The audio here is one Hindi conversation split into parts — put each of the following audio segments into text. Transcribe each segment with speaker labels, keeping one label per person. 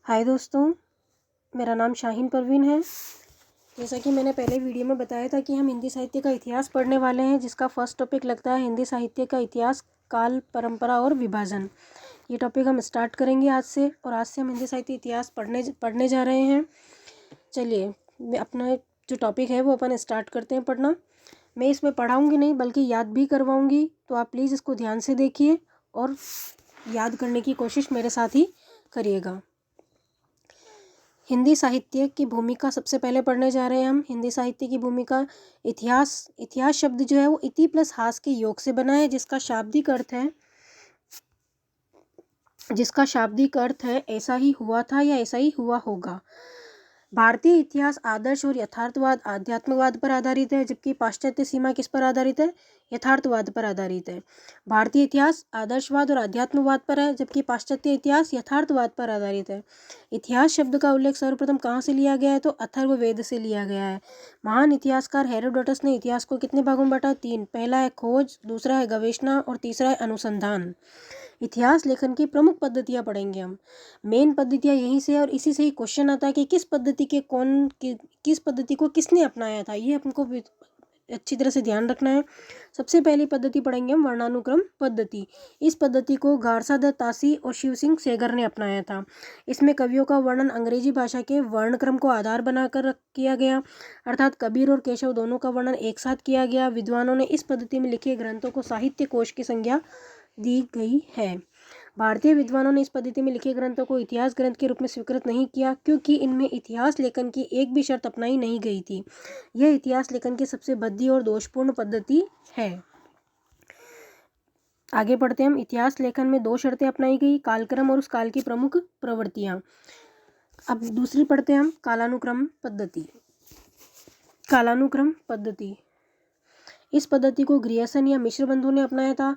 Speaker 1: हाय दोस्तों, मेरा नाम शाहीन परवीन है। जैसा कि मैंने पहले वीडियो में बताया था कि हम हिंदी साहित्य का इतिहास पढ़ने वाले हैं, जिसका फर्स्ट टॉपिक लगता है हिंदी साहित्य का इतिहास, काल, परंपरा और विभाजन। ये टॉपिक हम स्टार्ट करेंगे आज से, और आज से हम हिंदी साहित्य इतिहास पढ़ने जा रहे हैं। चलिए, मैं अपना जो टॉपिक है वो अपन स्टार्ट करते हैं पढ़ना। मैं इसमें पढ़ाऊँगी नहीं बल्कि याद भी करवाऊँगी, तो आप प्लीज़ इसको ध्यान से देखिए और याद करने की कोशिश मेरे साथ ही करिएगा। हिंदी साहित्य की भूमिका सबसे पहले पढ़ने जा रहे हैं हम। हिंदी साहित्य की भूमिका, इतिहास शब्द जो है वो इति प्लस हास के योग से बना है, जिसका शाब्दिक अर्थ है ऐसा ही हुआ था या ऐसा ही हुआ होगा। भारतीय इतिहास आदर्श और यथार्थवाद, आध्यात्मवाद पर आधारित है, जबकि पाश्चात्य सीमा किस पर आधारित है? यथार्थवाद पर आधारित है। भारतीय इतिहास आदर्शवाद और अध्यात्मवाद पर है, जबकि पाश्चात्य इतिहास यथार्थवाद पर आधारित है। इतिहास शब्द का उल्लेख सर्वप्रथम कहाँ से लिया गया है? तो अथर्ववेद से लिया गया है। महान इतिहासकार हेरोडोटस ने इतिहास को कितने भागों में बांटा? 3। पहला है खोज, दूसरा है गवेषणा और तीसरा है अनुसंधान। इतिहास लेखन की प्रमुख पद्धतियाँ पढ़ेंगे हम। मेन पद्धतियाँ यहीं से, और इसी से ही क्वेश्चन आता है कि किस पद्धति को किसने अपनाया था। ये हमको अच्छी तरह से ध्यान रखना है। सबसे पहली पद्धति पढ़ेंगे हम वर्णानुक्रम पद्धति। इस पद्धति को गारसा दत्त तासी और शिव सिंह सेगर ने अपनाया था। इसमें कवियों का वर्णन अंग्रेजी भाषा के वर्णक्रम को आधार बनाकर किया गया, अर्थात कबीर और केशव दोनों का वर्णन एक साथ किया गया। विद्वानों ने इस पद्धति में लिखे ग्रंथों को साहित्य कोश की संज्ञा दी गई है। भारतीय विद्वानों ने इस पद्धति में लिखे ग्रंथों को इतिहास ग्रंथ के रूप में स्वीकृत नहीं किया, क्योंकि इनमें इतिहास लेखन की एक भी शर्त अपनाई नहीं गई थी। यह इतिहास लेखन की सबसे भद्दी और दोषपूर्ण पद्धति है। आगे पढ़ते हैं हम। इतिहास लेखन में 2 शर्तें अपनाई गई, कालक्रम और उस काल की प्रमुख प्रवृत्तियां। अब दूसरी पढ़ते हैं हम, कालानुक्रम पद्धति। कालानुक्रम पद्धति, इस पद्धति को ग्रियर्सन या मिश्र बंधु ने अपनाया था।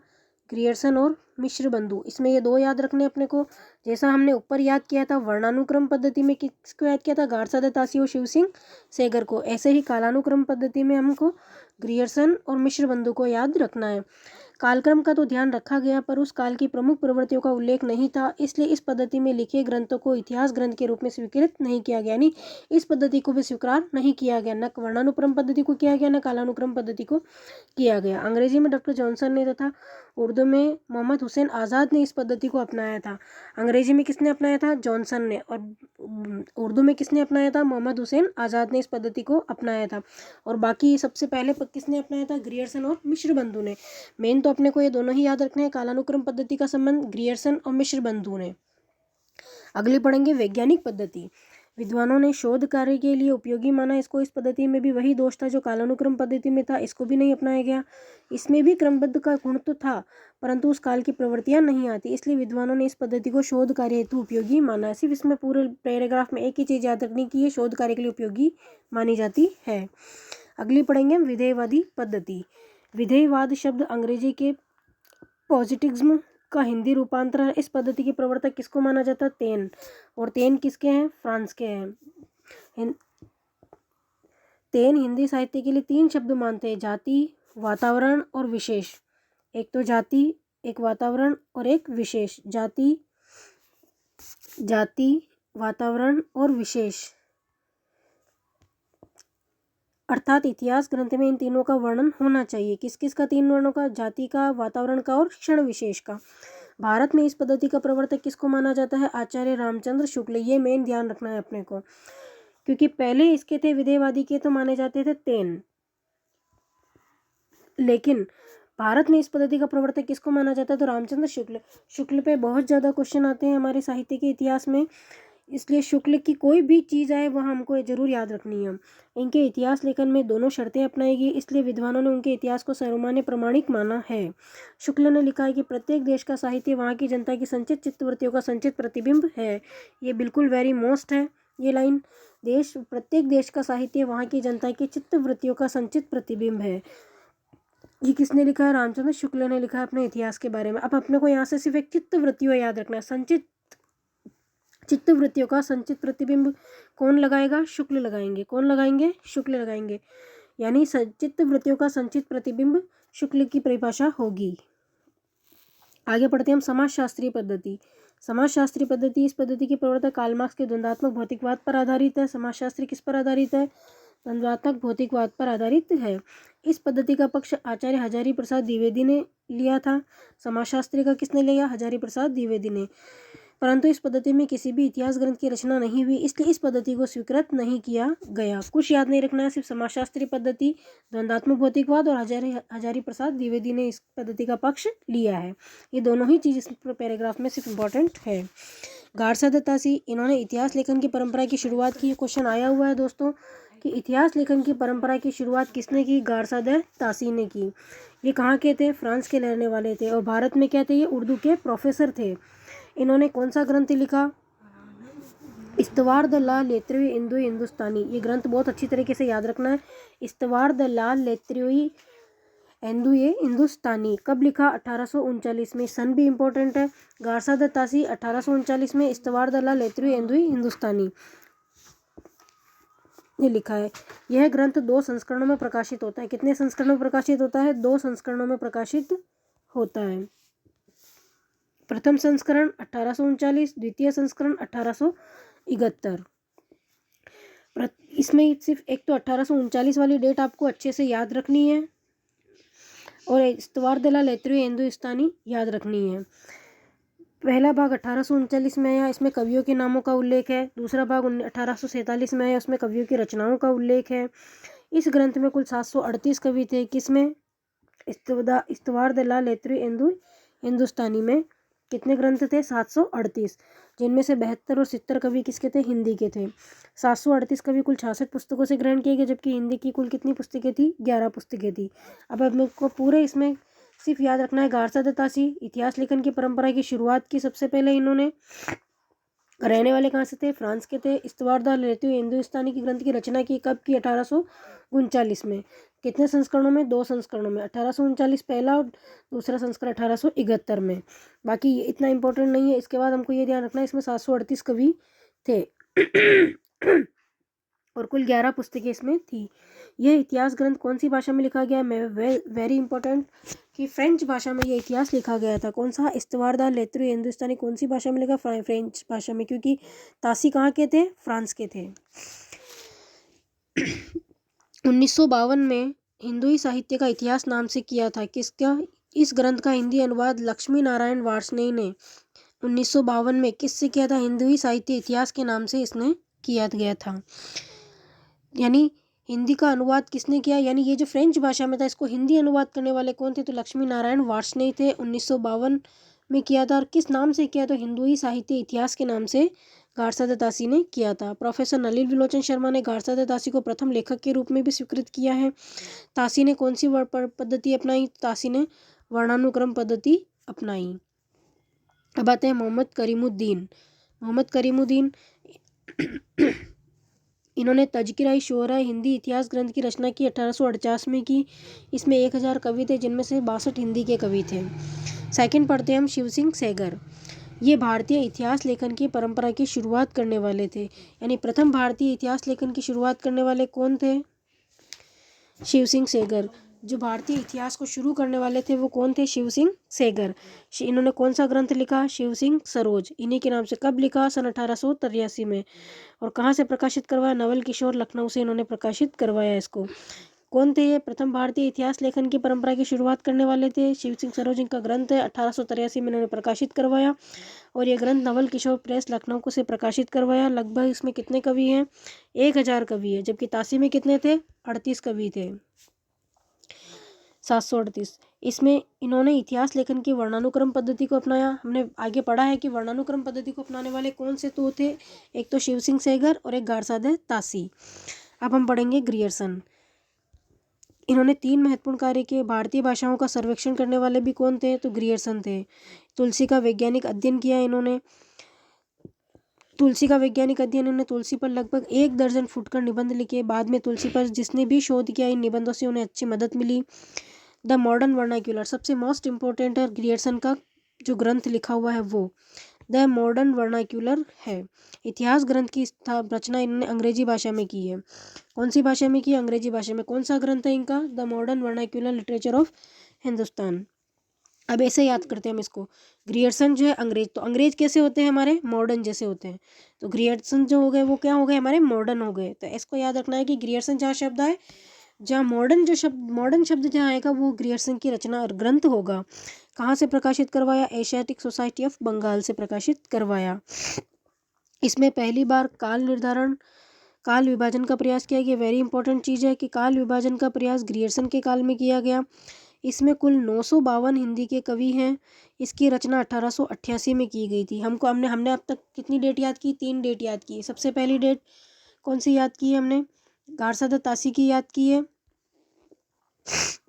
Speaker 1: ग्रियर्सन और मिश्र बंधु, इसमें ये 2 याद रखने अपने को। जैसा हमने ऊपर याद किया था वर्णानुक्रम पद्धति में किसको याद किया था? गारसा दत्त तासी और शिव सिंह सेगर को। ऐसे ही कालानुक्रम पद्धति में हमको ग्रियर्सन और मिश्र बंधु को याद रखना है। कालक्रम का तो ध्यान रखा गया, पर उस काल की प्रमुख प्रवृत्तियों का उल्लेख नहीं था, इसलिए इस पद्धति में लिखे ग्रंथों को इतिहास ग्रंथ के रूप में स्वीकृत नहीं किया गया। यानी इस पद्धति को भी स्वीकार नहीं किया गया, न वर्णानुक्रम पद्धति को किया गया, न कालानुक्रम पद्धति को किया गया। अंग्रेजी में डॉक्टर जॉनसन ने तथा उर्दू में मोहम्मद हुसैन आज़ाद ने इस पद्धति को अपनाया था। अंग्रेजी में किसने अपनाया था? जॉनसन ने। और उर्दू में किसने अपनाया था? मोहम्मद हुसैन आज़ाद ने इस पद्धति को अपनाया था। और बाकी सबसे पहले किसने अपनाया था? ग्रियर्सन और मिश्र बंधु ने। मेन तो अपने को ये दोनों ही याद रखने हैं। कालानुक्रम पद्धति का संबंध ग्रियर्सन और मिश्र बंधु ने। अगली पढ़ेंगे वैज्ञानिक पद्धति। विद्वानों ने शोध कार्य के लिए उपयोगी माना इसको। इस पद्धति में भी वही दोष था जो कालानुक्रम पद्धति में था, इसको भी नहीं अपनाया गया। इसमें भी क्रमबद्ध का गुण तो था, परंतु उस काल की प्रवृत्तियां नहीं आती, इसलिए विद्वानों ने इस पद्धति को शोध कार्य हेतु उपयोगी माना। सिर्फ इसमें पूरे पैराग्राफ में एक ही चीज याद रखनी कि ये शोध कार्य के लिए उपयोगी मानी जाती है। अगली पढ़ेंगे हम विधेयवादी पद्धति। विधेयवाद शब्द अंग्रेजी के पॉजिटिव्ज्म का हिंदी रूपांतर है। इस पद्धति के प्रवर्तक किसको माना जाता है? तेन। और तेन किसके हैं? फ्रांस के हैं। तेन हिंदी साहित्य के लिए 3 शब्द मानते हैं, जाति, वातावरण और विशेष। एक तो जाति, एक वातावरण और एक विशेष। जाति, वातावरण और विशेष, अर्थात इतिहास ग्रंथ में इन तीनों का वर्णन होना चाहिए। किस किस का? 3 वर्णों का, जाति का, वातावरण का और क्षण विशेष का। भारत में इस पद्धति का प्रवर्तक किसको माना जाता है? आचार्य रामचंद्र शुक्ल। ये मेन ध्यान रखना है अपने को, क्योंकि पहले इसके थे विधेयवादी के तो माने जाते थे तेन, लेकिन भारत में इस पद्धति का प्रवर्तक किसको माना जाता है? तो रामचंद्र शुक्ल पे बहुत ज़्यादा क्वेश्चन आते हैं हमारे साहित्य के इतिहास में, इसलिए शुक्ल की कोई भी चीज़ आए वह हमको जरूर याद रखनी है। इनके इतिहास लेखन में दोनों शर्तें अपनाई गई, इसलिए विद्वानों ने उनके इतिहास को सर्वमान्य प्रमाणिक माना है। शुक्ल ने लिखा है कि प्रत्येक देश का साहित्य वहाँ की जनता की संचित चित्तवृत्तियों का संचित प्रतिबिंब है। ये बिल्कुल वेरी मोस्ट है ये लाइन। प्रत्येक देश का साहित्य वहाँ की जनता की चित्तवृत्तियों का संचित प्रतिबिंब है। ये किसने लिखा है? रामचंद्र शुक्ल ने लिखा है अपने इतिहास के बारे में। अब अपने को यहाँ से सिर्फ एक चित्तवृत्तियों याद रखना है। संचित चित्तवृत्तियों का संचित प्रतिबिंब कौन लगाएगा? शुक्ल लगाएंगे। कौन लगाएंगे? शुक्ल लगाएंगे। यानी चित्तवृत्तियों का संचित प्रतिबिंब शुक्ल की परिभाषा होगी। आगे पढ़ते हैं हम समाजशास्त्रीय पद्धति। समाजशास्त्री पद्धति, इस पद्धति के प्रवर्तक कार्ल मार्क्स के द्वंद्वात्मक भौतिकवाद पर आधारित है। समाजशास्त्री किस पर आधारित है? द्वंद्वात्मक भौतिकवाद पर आधारित है। इस पद्धति का पक्ष आचार्य हजारी प्रसाद द्विवेदी ने लिया था। समाजशास्त्री का किसने लिया? हजारी प्रसाद द्विवेदी ने। परंतु इस पद्धति में किसी भी इतिहास ग्रंथ की रचना नहीं हुई, इसलिए इस पद्धति को स्वीकृत नहीं किया गया। कुछ याद नहीं रखना है, सिर्फ समाजशास्त्री पद्धति, द्वंद्वात्मक भौतिकवाद और हजारी प्रसाद द्विवेदी ने इस पद्धति का पक्ष लिया है। ये दोनों ही चीज इस पैराग्राफ में सिर्फ इम्पोर्टेंट है। गारसाद तासी, इन्होंने इतिहास लेखन की परंपरा की शुरुआत की। क्वेश्चन आया हुआ है दोस्तों कि इतिहास लेखन की परंपरा की शुरुआत किसने की? गारसाद तासी ने की। ये कहाँ के थे? फ्रांस के रहने वाले थे और भारत में क्या थे? ये उर्दू के प्रोफेसर थे। इन्होंने कौन सा ग्रंथ लिखा? इस्तवार द ला लेत्रियोई इंदुई हिंदुस्तानी। ये ग्रंथ बहुत अच्छी तरीके से याद रखना है। इस्तवार द ला लेत्रियोई इंदुई हिंदुस्तानी कब लिखा? 1839 में। सन भी इंपॉर्टेंट है। गारसाद तासी 1839 में इस्तवार द ला लेत्रियोई इंदुई हिंदुस्तानी ये लिखा है। यह ग्रंथ 2 संस्करणों में प्रकाशित होता है। कितने संस्करणों में प्रकाशित होता है? 2 संस्करणों में प्रकाशित होता है। प्रथम संस्करण 1839, द्वितीय संस्करण 1871। इसमें सिर्फ एक तो 1839 वाली डेट आपको अच्छे से याद रखनी है और इस्तवार द ला लेत्रियोई हिंदुस्तानी याद रखनी है। पहला भाग 1839 में आया, इसमें कवियों के नामों का उल्लेख है। दूसरा भाग 1847 में आया, उसमें कवियों की रचनाओं का उल्लेख है। इस ग्रंथ में कुल 738 कवि थे। किसमें? इस्तवार द ला लेत्रियोई हिंदुस्तानी में कितने ग्रंथ थे? 738, जिनमें से 72 और 70 कवि किसके थे? हिंदी के थे। 738 कवि कुल 66 पुस्तकों से ग्रहण किए गए, जबकि हिंदी की कुल कितनी पुस्तकें थी? 11 पुस्तकें थी। अब मेरे को पूरे इसमें सिर्फ याद रखना है गारसाद तासी इतिहास लेखन की परंपरा की शुरुआत की सबसे पहले इन्होंने। रहने वाले कहाँ से थे? फ्रांस के थे। इस्तवार द ला लेत्रियोई हिंदुस्तानी की ग्रंथ की रचना की कब की? 1839 में। कितने संस्करणों में? 2 संस्करणों में। 1839 पहला और दूसरा संस्करण 1871 में। बाकी ये इतना इंपॉर्टेंट नहीं है। इसके बाद हमको ये ध्यान रखना है इसमें 738 कवि थे और कुल 11 पुस्तकें इसमें थी। यह इतिहास ग्रंथ कौन सी भाषा में लिखा गया? वेरी इंपॉर्टेंट कि फ्रेंच भाषा में यह इतिहास लिखा गया था। कौन सा? इस्तवार द लेत्रियोई हिंदुस्तानी कौन सी भाषा में लिखा? फ्रेंच भाषा में, क्योंकि तासी कहाँ के थे? फ्रांस के थे। 1952 में हिंदुई साहित्य का इतिहास नाम से किया था। किसका? इस ग्रंथ का हिंदी अनुवाद लक्ष्मी नारायण वार्ष्णेय ने 1952 में किससे किया था? हिंदुई साहित्य इतिहास के नाम से इसने किया गया था। यानी हिंदी का अनुवाद किसने किया? यानी ये जो फ्रेंच भाषा में था इसको हिंदी अनुवाद करने वाले कौन थे? तो लक्ष्मी नारायण वार्ष्णेय थे। 1952 में किया था। और किस नाम से किया? तो हिंदुई साहित्य इतिहास के नाम से गारसाद तासी ने किया था। प्रोफेसर नलिन विलोचन शर्मा ने गारसाद तासी को प्रथम लेखक के रूप में भी स्वीकृत किया है। तासी ने कौन सी पद्धति अपनाई? तासी ने वर्णानुक्रम पद्धति अपनाई। अब आते हैं मोहम्मद करीमुद्दीन। मोहम्मद करीमुद्दीन इन्होंने तज़किरा शोरा हिंदी इतिहास ग्रंथ की रचना की 1849 में की। इसमें 1000 कवि थे, जिनमें से 62 हिंदी के कवि थे। सेकंड पढ़ते हैं हम शिव सिंह सेगर। ये भारतीय इतिहास लेखन की परंपरा की शुरुआत करने वाले थे। यानी प्रथम भारतीय इतिहास लेखन की शुरुआत करने वाले कौन थे? शिव सिंह सेगर। जो भारतीय इतिहास को शुरू करने वाले थे वो कौन थे? शिव सिंह सेगर। इन्होंने कौन सा ग्रंथ लिखा? शिव सिंह सरोज, इन्हीं के नाम से। कब लिखा? सन 1883 में। और कहाँ से प्रकाशित करवाया? नवल किशोर लखनऊ से इन्होंने प्रकाशित करवाया इसको। कौन थे ये? प्रथम भारतीय इतिहास लेखन की परंपरा की शुरुआत करने वाले थे शिव सिंह सरोज। इनका ग्रंथ है 1883 में इन्होंने प्रकाशित करवाया और ये ग्रंथ नवल किशोर प्रेस लखनऊ को से प्रकाशित करवाया। लगभग इसमें कितने कवि हैं? 1000 कवि है, जबकि तासी में कितने थे? 38 कवि थे। 738। इसमें इन्होंने इतिहास लेखन की वर्णानुक्रम पद्धति को अपनाया। हमने आगे पढ़ा है कि वर्णानुक्रम पद्धति को अपनाने वाले कौन से तो थे? एक तो शिव सिंह सेगर और एक गारसाद तासी। अब हम पढ़ेंगे ग्रियर्सन। इन्होंने 3 महत्वपूर्ण कार्य किए। भारतीय भाषाओं का सर्वेक्षण करने वाले भी कौन थे? तो ग्रियर्सन थे। तुलसी का वैज्ञानिक अध्ययन किया इन्होंने। तुलसी का वैज्ञानिक अध्ययन, इन्होंने तुलसी पर लगभग 1 दर्जन फुटकर निबंध लिखे। बाद में तुलसी पर जिसने भी शोध किया इन निबंधों से उन्हें अच्छी मदद मिली। द मॉडर्न वर्नाक्यूलर सबसे मोस्ट इम्पोर्टेंट है। ग्रियर्सन का जो ग्रंथ लिखा हुआ है वो द मॉडर्न वर्नाक्यूलर है। इतिहास ग्रंथ की रचना इन्होंने अंग्रेजी भाषा में की है। कौन सी भाषा में की? अंग्रेजी भाषा में। कौन सा ग्रंथ है इनका? The modern vernacular literature of Hindustan. अब ऐसे याद करते हैं हम इसको। ग्रियर्सन जो है अंग्रेज, तो अंग्रेज कैसे होते हैं हमारे, मॉडर्न जैसे होते हैं, तो ग्रियर्सन जो हो गए वो क्या हो गए, हमारे मॉडर्न हो गए। तो इसको याद रखना है कि ग्रियर्सन जहाँ शब्द आए, जहाँ मॉडर्न शब्द जहाँ आएगा वो ग्रियर्सन की रचना और ग्रंथ होगा। कहाँ से प्रकाशित करवाया, एशियाटिक सोसाइटी ऑफ बंगाल से प्रकाशित करवाया। इसमें पहली बार काल विभाजन का प्रयास किया गया। वेरी इंपॉर्टेंट चीज़ है कि काल विभाजन का प्रयास ग्रियर्सन के काल में किया गया। इसमें कुल 952 हिंदी के कवि हैं। इसकी रचना 1888 में की गई थी। हमने अब तक कितनी डेट याद की, 3 डेट याद की। सबसे पहली डेट कौन सी याद की है हमने, गारसादा तासी की याद की है।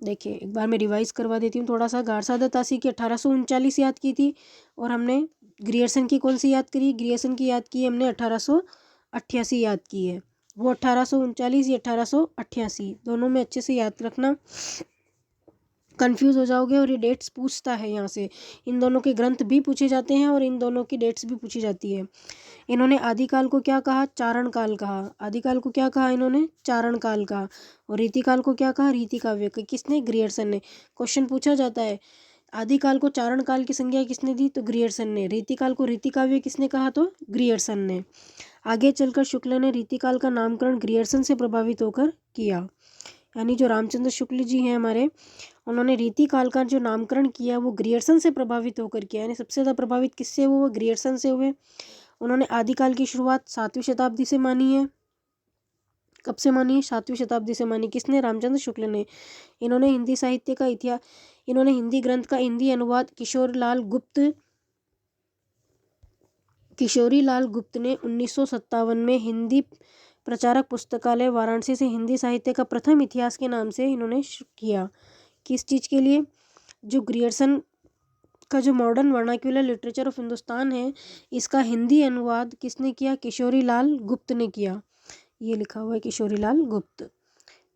Speaker 1: देखिए एक बार मैं रिवाइज करवा देती हूँ थोड़ा सा। गारसादा तासी की 1839 याद की थी, और हमने ग्रियर्सन की कौन सी याद करी, ग्रियर्सन की याद की हमने 1888 याद की है। वो 1839 या 1888 दोनों में अच्छे से याद रखना, कंफ्यूज हो जाओगे। और ये डेट्स पूछता है यहाँ से, इन दोनों के ग्रंथ भी पूछे जाते हैं और इन दोनों की डेट्स भी पूछी जाती है। इन्होंने आदिकाल को क्या कहा, चारण काल कहा। आदिकाल को क्या कहा इन्होंने, चारण काल कहा। और रीतिकाल को क्या कहा, रीति काव्य। किसने, ग्रियर्सन ने। क्वेश्चन पूछा जाता है, आदिकाल को चारण काल की संज्ञा किसने दी, तो ग्रियर्सन ने। रीतिकाल को रीति काव्य किसने कहा, तो ग्रियर्सन ने। आगे चलकर शुक्ल ने रीतिकाल का नामकरण ग्रियर्सन से प्रभावित होकर किया। यानी जो रामचंद्र शुक्ल जी हैं हमारे, उन्होंने रीतिकाल का जो नामकरण किया वो ग्रियर्सन से प्रभावित होकर किया। यानी सबसे ज़्यादा प्रभावित किससे हुए, ग्रियर्सन से हुए। उन्होंने आदिकाल की शुरुआत 7वीं शताब्दी से मानी है। कब से मानी है, 7वीं शताब्दी से मानी। किसने, रामचंद्र शुक्ल ने। इन्होंने हिंदी साहित्य का इतिहास, इन्होंने हिंदी ग्रंथ का हिंदी अनुवाद किशोरी लाल गुप्त ने 1957 में हिंदी प्रचारक पुस्तकालय वाराणसी से हिंदी साहित्य का प्रथम इतिहास के नाम से इन्होंने किया। किस चीज़ के लिए, जो ग्रियर्सन का जो modern vernacular literature of Hindustan है, इसका हिंदी अनुवाद किसने किया, किशोरी लाल गुप्त ने किया। ये लिखा हुआ है किशोरी लाल गुप्त।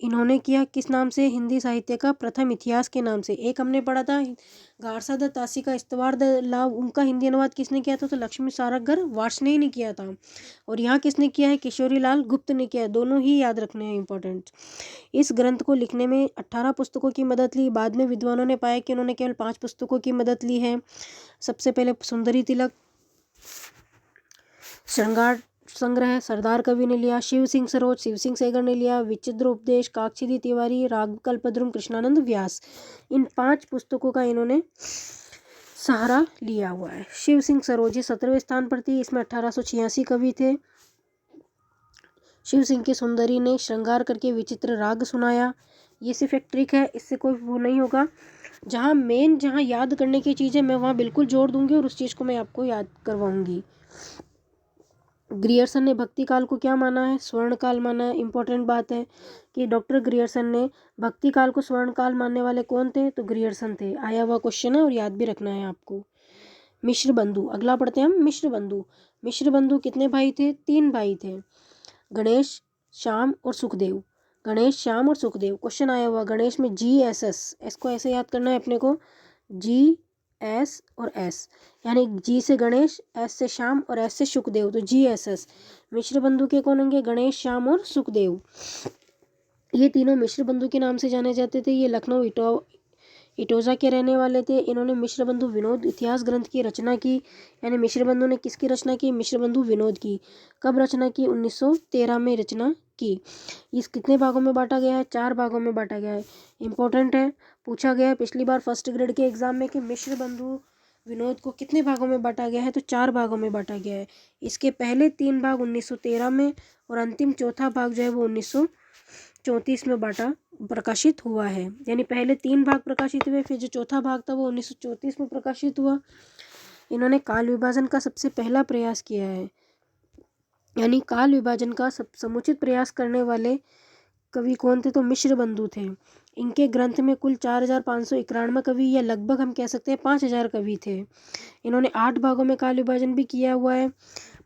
Speaker 1: इन्होंने किया किस नाम से, हिंदी साहित्य का प्रथम इतिहास के नाम से। एक हमने पढ़ा था गारसादा तासी का इस्तवार द लाव, उनका हिंदी अनुवाद किसने किया था, तो लक्ष्मी सारंगधर वार्ष्णेय ने किया था। और यहाँ किसने किया है, किशोरी लाल गुप्त ने किया है। दोनों ही याद रखने हैं, इंपॉर्टेंट। इस ग्रंथ को लिखने में 18 पुस्तकों की मदद ली। बाद में विद्वानों ने पाया कि उन्होंने केवल 5 पुस्तकों की मदद ली है। सबसे पहले सुंदरी तिलक, श्रृंगार संग्रह सरदार कवि ने लिया, शिव सिंह सरोज शिव सिंह सेगर ने लिया, विचित्र उपदेश काकचीदी तिवारी, राग कल्पद्रुम कृष्णानंद व्यास। इन 5 पुस्तकों का इन्होंने सहारा लिया हुआ है। शिव सिंह सरोज ये 17वें स्थान पर थी। इसमें 1886 कवि थे। शिव सिंह की सुंदरी ने श्रृंगार करके विचित्र राग सुनाया। ये सिर्फ एक ट्रिक है, इससे कोई वो नहीं होगा। जहाँ याद करने की चीज़ है मैं वहाँ बिल्कुल जोड़ दूंगी और उस चीज़ को मैं आपको याद करवाऊंगी। ग्रियर्सन ने भक्ति काल को क्या माना है, स्वर्ण काल माना है। इंपॉर्टेंट बात है कि डॉक्टर ग्रियर्सन ने भक्ति काल को स्वर्ण काल मानने वाले कौन थे, तो ग्रियर्सन थे। आया हुआ क्वेश्चन है और याद भी रखना है आपको। मिश्र बंधु, अगला पढ़ते हैं हम। मिश्र बंधु कितने भाई थे, 3 भाई थे, गणेश, श्याम और सुखदेव। गणेश, श्याम और सुखदेव। क्वेश्चन आया हुआ गणेश में GSS, इसको ऐसे याद करना है अपने को, GS और S, यानी G से गणेश, S से श्याम और S से सुखदेव, तो GSS। मिश्र बंधु के कौन होंगे, गणेश, श्याम और सुखदेव। ये तीनों मिश्र बंधु के नाम से जाने जाते थे। ये लखनऊ इटोजा के रहने वाले थे। इन्होंने मिश्र बंधु विनोद इतिहास ग्रंथ की रचना की। यानी मिश्र बंधु ने किसकी रचना की, मिश्र बंधु विनोद की। कब रचना की, 1913 में रचना की। इस कितने भागों में बांटा गया है, 4 भागों में बांटा गया है। इंपॉर्टेंट है, पूछा गया है पिछली बार फर्स्ट ग्रेड के एग्जाम में कि मिश्र बंधु विनोद को कितने भागों में बांटा गया है, तो 4 भागों में बांटा गया है। इसके पहले 3 भाग 1913 में और अंतिम चौथा भाग जो है वो 1934 में प्रकाशित हुआ है। यानी पहले 3 भाग प्रकाशित हुए, फिर जो चौथा भाग था वो 1934 में प्रकाशित हुआ। इन्होंने काल विभाजन का सबसे पहला प्रयास किया है। यानी काल विभाजन का समुचित प्रयास करने वाले कवि कौन थे, तो मिश्र बंधु थे। इनके ग्रंथ में कुल 4591 कवि या लगभग हम कह सकते हैं 5000 कवि थे। इन्होंने 8 भागों में काल विभाजन भी किया हुआ है।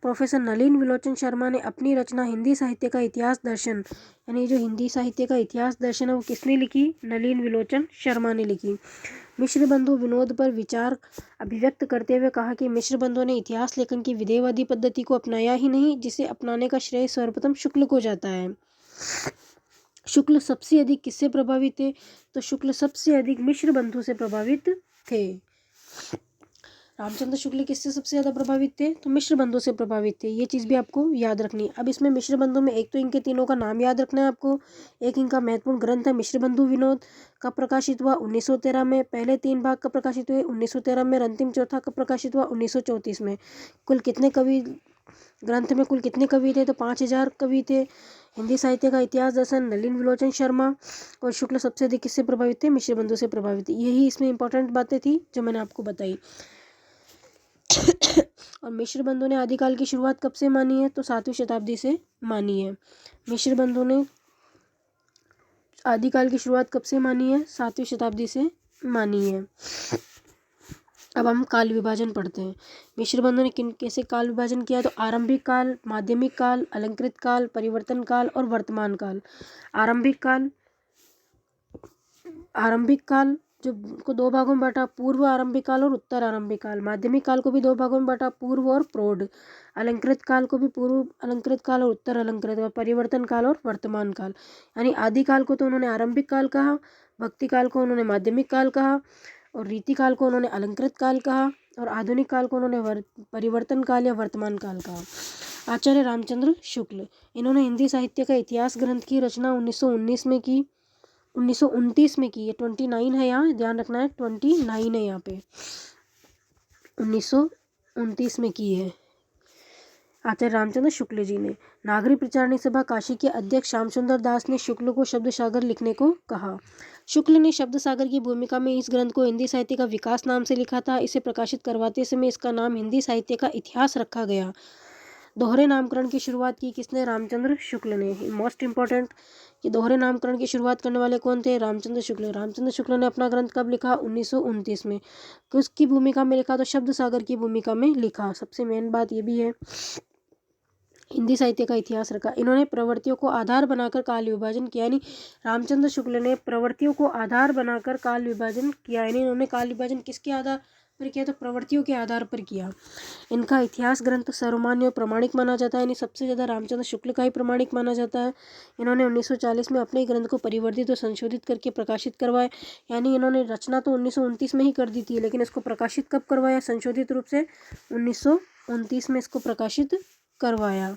Speaker 1: प्रोफेसर नलिन विलोचन शर्मा ने अपनी रचना हिंदी साहित्य का इतिहास दर्शन, यानी जो हिंदी साहित्य का इतिहास दर्शन है वो किसने लिखी, नलिन विलोचन शर्मा ने लिखी। मिश्र बंधु विनोद पर विचार अभिव्यक्त करते हुए कहा कि मिश्र बंधु ने इतिहास लेखन की विधेयवादी पद्धति को अपनाया ही नहीं, जिसे अपनाने का श्रेय सर्वप्रथम शुक्ल को जाता है। शुक्ल सबसे अधिक किससे प्रभावित थे, तो शुक्ल सबसे अधिक मिश्र बंधु से प्रभावित थे। रामचंद्र शुक्ल किससे सबसे ज़्यादा प्रभावित थे? तो मिश्र बंधु से प्रभावित थे। ये चीज़ भी आपको याद रखनी है। अब इसमें मिश्र बंधु में एक तो इनके तीनों का नाम याद रखना है आपको, एक इनका महत्वपूर्ण ग्रंथ है मिश्र बंधु विनोद, कब प्रकाशित हुआ 1913 में, पहले 3 भाग कब प्रकाशित हुए 1913 में, अंतिम चौथा कब प्रकाशित हुआ 1934 में। कुल कितने कवि ग्रंथ में कुल कितने कवि थे? तो 5000 कवि थे। हिंदी साहित्य का इतिहास दर्शन नलिन विलोचन शर्मा, और शुक्ल सबसे अधिक किससे प्रभावित थे? मिश्र बंधु से प्रभावित थे। यही इसमें इंपॉर्टेंट बातें थी जो मैंने आपको बताई। और मिश्र बंधु ने आदिकाल की शुरुआत कब से मानी है? तो 7वीं शताब्दी से मानी है। मिश्र बंधु ने आदिकाल की शुरुआत कब से मानी है? 7वीं शताब्दी से मानी है। अब हम काल विभाजन पढ़ते हैं। मिश्र बंधु ने कैसे काल विभाजन किया? तो आरंभिक काल, माध्यमिक काल, अलंकृत काल, परिवर्तन काल और वर्तमान काल। आरंभिक काल जो को 2 भागों में बांटा, पूर्व आरंभिक काल और उत्तर आरंभिक काल। माध्यमिक काल को भी 2 भागों में बांटा, पूर्व और प्रौढ़। अलंकृत काल को भी पूर्व अलंकृत काल और उत्तर अलंकृत, और परिवर्तन काल और वर्तमान काल। यानी आदि काल को तो उन्होंने आरंभिक काल कहा, भक्ति काल को उन्होंने माध्यमिक काल कहा, और रीति काल को उन्होंने अलंकृत काल कहा, और आधुनिक काल को उन्होंने परिवर्तन काल या वर्तमान काल कहा। आचार्य रामचंद्र शुक्ल, इन्होंने हिंदी साहित्य का इतिहास ग्रंथ की रचना 1929 में की, 1929 में की। ये 29 है, यहाँ ध्यान रखना है, 29 है यहाँ पे, 1929 में की है आचार्य रामचंद्र शुक्ल जी ने। नागरिक प्रचारणी सभा काशी के अध्यक्ष श्याम सुंदर दास ने शुक्ल को शब्द सागर लिखने को कहा। शुक्ल ने शब्द सागर की भूमिका में इस ग्रंथ को हिंदी साहित्य का विकास नाम से लिखा था। इसे प्रकाशित करवाते समय इसका नाम हिंदी साहित्य का इतिहास रखा गया। दोहरे नामकरण की शुरुआत की किसने? रामचंद्र शुक्ल ने। मोस्ट इंपॉर्टेंट, कि दोहरे नामकरण की शुरुआत करने वाले कौन थे? रामचंद्र शुक्ल। रामचंद्र शुक्ल ने अपना ग्रंथ कब लिखा? 1929 में। किसकी भूमिका में लिखा? तो शब्द सागर की भूमिका में लिखा। सबसे मेन बात ये भी है, हिंदी साहित्य का इतिहास रखा। इन्होंने प्रवृत्तियों को आधार बनाकर काल विभाजन किया। यानी रामचंद्र शुक्ल ने प्रवृत्तियों को आधार बनाकर काल विभाजन किया। यानी इन्होंने काल विभाजन किसके आधार पर किया? तो प्रवृत्तियों के आधार पर किया। इनका इतिहास ग्रंथ सर्वमान्य और प्रमाणिक माना जाता है। यानी सबसे ज़्यादा रामचंद्र शुक्ल का ही प्रमाणिक माना जाता है। इन्होंने 1940 में अपने ग्रंथ को परिवर्धित और संशोधित करके प्रकाशित करवाए। यानी इन्होंने रचना तो 1929 में ही कर दी थी, लेकिन इसको प्रकाशित कब करवाया? संशोधित रूप से 1929 में इसको प्रकाशित करवाया,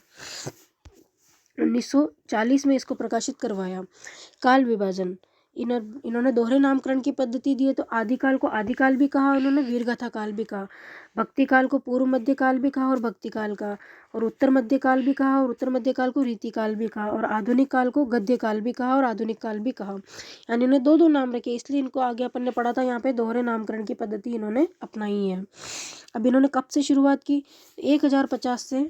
Speaker 1: 1940 में इसको प्रकाशित करवाया। काल विभाजन, इन्होंने दोहरे नामकरण की पद्धति दी है। तो आदिकाल को आदिकाल भी कहा, उन्होंने वीरगाथा काल भी कहा। भक्ति काल को पूर्व मध्य काल भी कहा और भक्ति काल का, और उत्तर मध्य काल भी कहा और उत्तर मध्य काल को रीति काल भी कहा, और आधुनिक काल को गद्य काल भी कहा और आधुनिक काल भी कहा। यानी इन्होंने 2 नाम रखे, इसलिए इनको आगे अपन ने पढ़ा था यहाँ पे दोहरे नामकरण की पद्धति इन्होंने अपनाई है। अब इन्होंने कब से शुरुआत की? 1050 से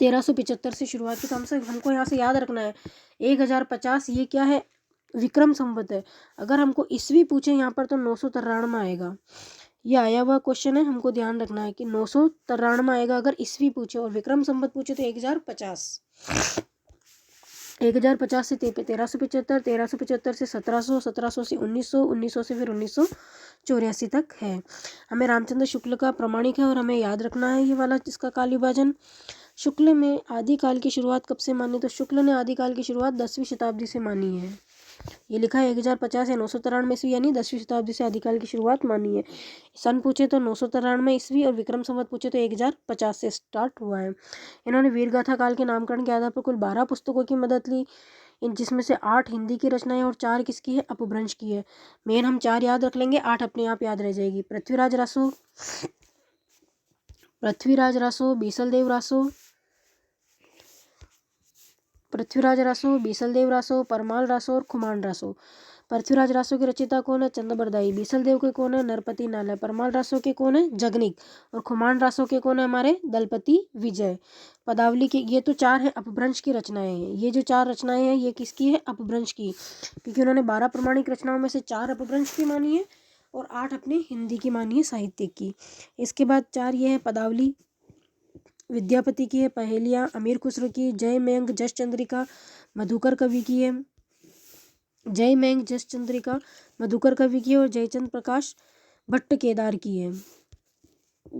Speaker 1: 1375 से शुरुआत की। हमको यहाँ से याद रखना है 1050 ये क्या है? विक्रम संवत है। अगर हमको ईस्वी पूछे यहाँ पर तो 993 आएगा। ये आया हुआ क्वेश्चन है, हमको ध्यान रखना है कि 993 आएगा अगर ईस्वी पूछे, और विक्रम संवत पूछे तो 1050। 1050 से 1375, 1375 से 1700, 1700 से 1900, 1900 से फिर 1984 तक है। हमें रामचंद्र शुक्ल का प्रमाणिक है और हमें याद रखना है ये वाला जिसका काल विभाजन। शुक्ल में आदिकाल की शुरुआत कब से मानी? तो शुक्ल ने आदिकाल की शुरुआत 10वीं शताब्दी से मानी है। ये लिखा है 1050 या 993 ईस्वी, यानी 10वीं शताब्दी से आदिकाल की शुरुआत मानी है। सन पूछे तो 993 ईस्वी और विक्रम संवत पूछे तो 1050 से स्टार्ट हुआ है। इन्होंने वीरगाथा काल के नामकरण के आधार पर कुल 12 पुस्तकों की मदद ली, जिसमें से 8 हिंदी की रचनाएं और 4 किसकी है? अपभ्रंश की है। मेन हम 4 याद रख लेंगे, 8 अपने आप याद रह जाएगी। पृथ्वीराज रासो, बीसल देव रासो, परमाल रासो और खुमान रासो। पृथ्वीराज रासो के रचयिता कौन है? चंद्रबरदाई। बीसल देव के कौन है? नरपति नालय। परमाल रासो के कौन है? जगनिक। और खुमान रासो के कौन है? हमारे दलपति विजय। पदावली के ये तो 4 है अपभ्रंश की रचनाएं हैं। ये जो 4 रचनाएं हैं ये किसकी है? अपभ्रंश की, क्योंकि उन्होंने 12 प्रमाणिक रचनाओं में से 4 अपभ्रंश की मानी है और 8 अपनी हिंदी की मानी है साहित्य की। इसके बाद 4 ये है पदावली विद्यापति की है, पहेलियाँ अमीर खुसरो की, जय मयंक जस चंद्रिका मधुकर कवि की है, जय मयंक जस चंद्रिका मधुकर कवि की है, और जयचंद प्रकाश भट्ट केदार की है,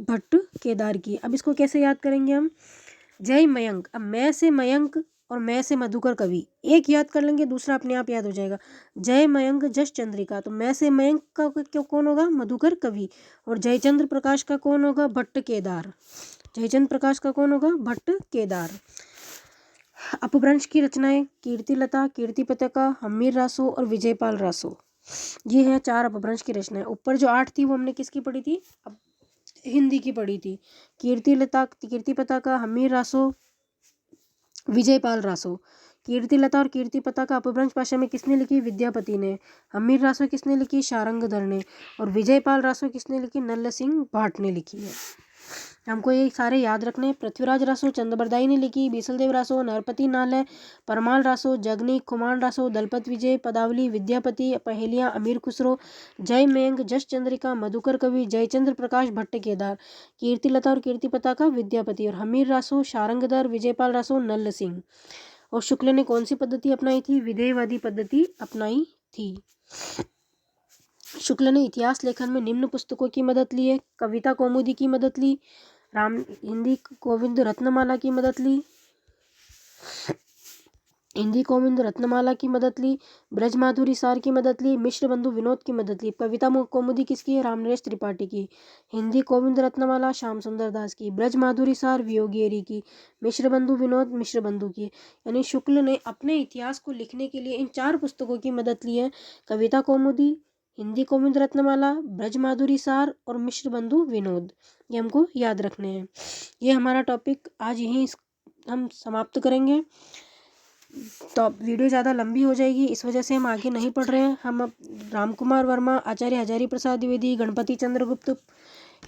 Speaker 1: भट्ट केदार की। अब इसको कैसे याद करेंगे हम? जय मयंक, अब मैं से मयंक और मैं से मधुकर कवि। एक याद कर लेंगे, दूसरा अपने आप याद हो जाएगा। जय मयंक जस चंद्रिका, तो मैं से मयंक का क्यों कौन होगा? मधुकर कवि। और जयचंद्र प्रकाश का कौन होगा? भट्ट केदार। जयचंद्र प्रकाश का कौन होगा? भट्ट केदार। अपभ्रंश की रचनाएं कीर्तिलता, कीर्तिपताका, हम्मीर रासो और विजयपाल रासो। ये है 4 अपभ्रंश की रचनाएं। ऊपर जो 8 थी वो हमने किसकी पढ़ी थी? अब हिंदी की पढ़ी थी। कीर्तिलता, कीर्तिपताका, हम्मीर रासो, विजयपाल रासो। कीर्तिलता और कीर्तिपताका अपभ्रंश भाषा में किसने लिखी? विद्यापति ने। हम्मीर रासो किसने लिखी? शारंगधर ने। और विजयपाल रासो किसने लिखी? नल्ल सिंह भाट ने लिखी है। हमको ये सारे याद रखने। पृथ्वीराज रासो चंद्रबरदाई ने लिखी, बीसलदेव रासो, नरपति नालय, परमाल रासो, जगनीक, खुमान रासो, दलपत विजय, पदावली, विद्यापति, पहेलियाँ, अमीर खुसरो, जय मयंक, जस चंद्रिका, मधुकर कवि, जयचंद्र प्रकाश, भट्ट केदार। कीर्तिलता और कीर्तिपताका विद्यापति, और हमीर रासो, शारंगधर, विजयपाल रासो, नल्ल सिंह। और शुक्ल ने कौन सी पद्धति अपनाई थी? विधेयवादी पद्धति अपनाई थी। शुक्ल ने इतिहास लेखन में निम्न पुस्तकों की मदद ली है। कविता कौमुदी की मदद ली, हिंदी गोविंद रत्नमाला की मदद ली, हिंदी गोविंद रत्नमाला की मदद ली, ब्रजमाधुरी सार की मदद ली, मिश्र बंधु विनोद की मदद ली। कविता कौमुदी किसकी है? रामनरेश त्रिपाठी की। हिंदी गोविंद रत्नमाला श्याम सुंदर दास की। ब्रजमाधुरी सार वियोगियरी की। मिश्र बंधु विनोद मिश्र बंधु की। यानी शुक्ल ने अपने इतिहास को लिखने के लिए इन 4 पुस्तकों की मदद ली है। कविता कौमुदी, हिंदी गोविंद रत्नमाला, ब्रजमाधुरी सार और मिश्र बंधु विनोद। ये हमको याद रखने हैं। ये हमारा टॉपिक आज यहीं हम समाप्त करेंगे। तो वीडियो ज़्यादा लंबी हो जाएगी, इस वजह से हम आगे नहीं पढ़ रहे हैं। हम अब रामकुमार वर्मा, आचार्य हजारी प्रसाद द्विवेदी, गणपति चंद्रगुप्त,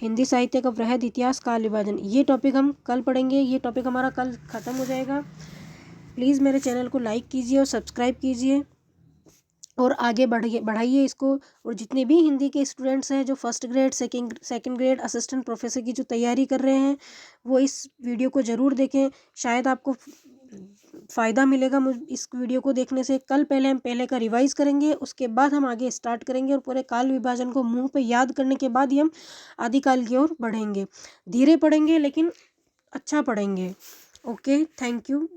Speaker 1: हिंदी साहित्य का वृहद इतिहास, काल विभाजन, ये टॉपिक हम कल पढ़ेंगे। ये टॉपिक हमारा कल ख़त्म हो जाएगा। प्लीज़ मेरे चैनल को लाइक कीजिए और सब्सक्राइब कीजिए और आगे बढ़ाइए इसको। और जितने भी हिंदी के स्टूडेंट्स हैं जो first grade, second grade, assistant professor की जो तैयारी कर रहे हैं, वो इस वीडियो को ज़रूर देखें। शायद आपको फ़ायदा मिलेगा इस वीडियो को देखने से। कल हम पहले का रिवाइज़ करेंगे, उसके बाद हम आगे स्टार्ट करेंगे और पूरे काल विभाजन को मुंह पे याद करने के बाद ही हम आदिकाल की ओर बढ़ेंगे। धीरे पढ़ेंगे लेकिन अच्छा पढ़ेंगे। Okay, thank you.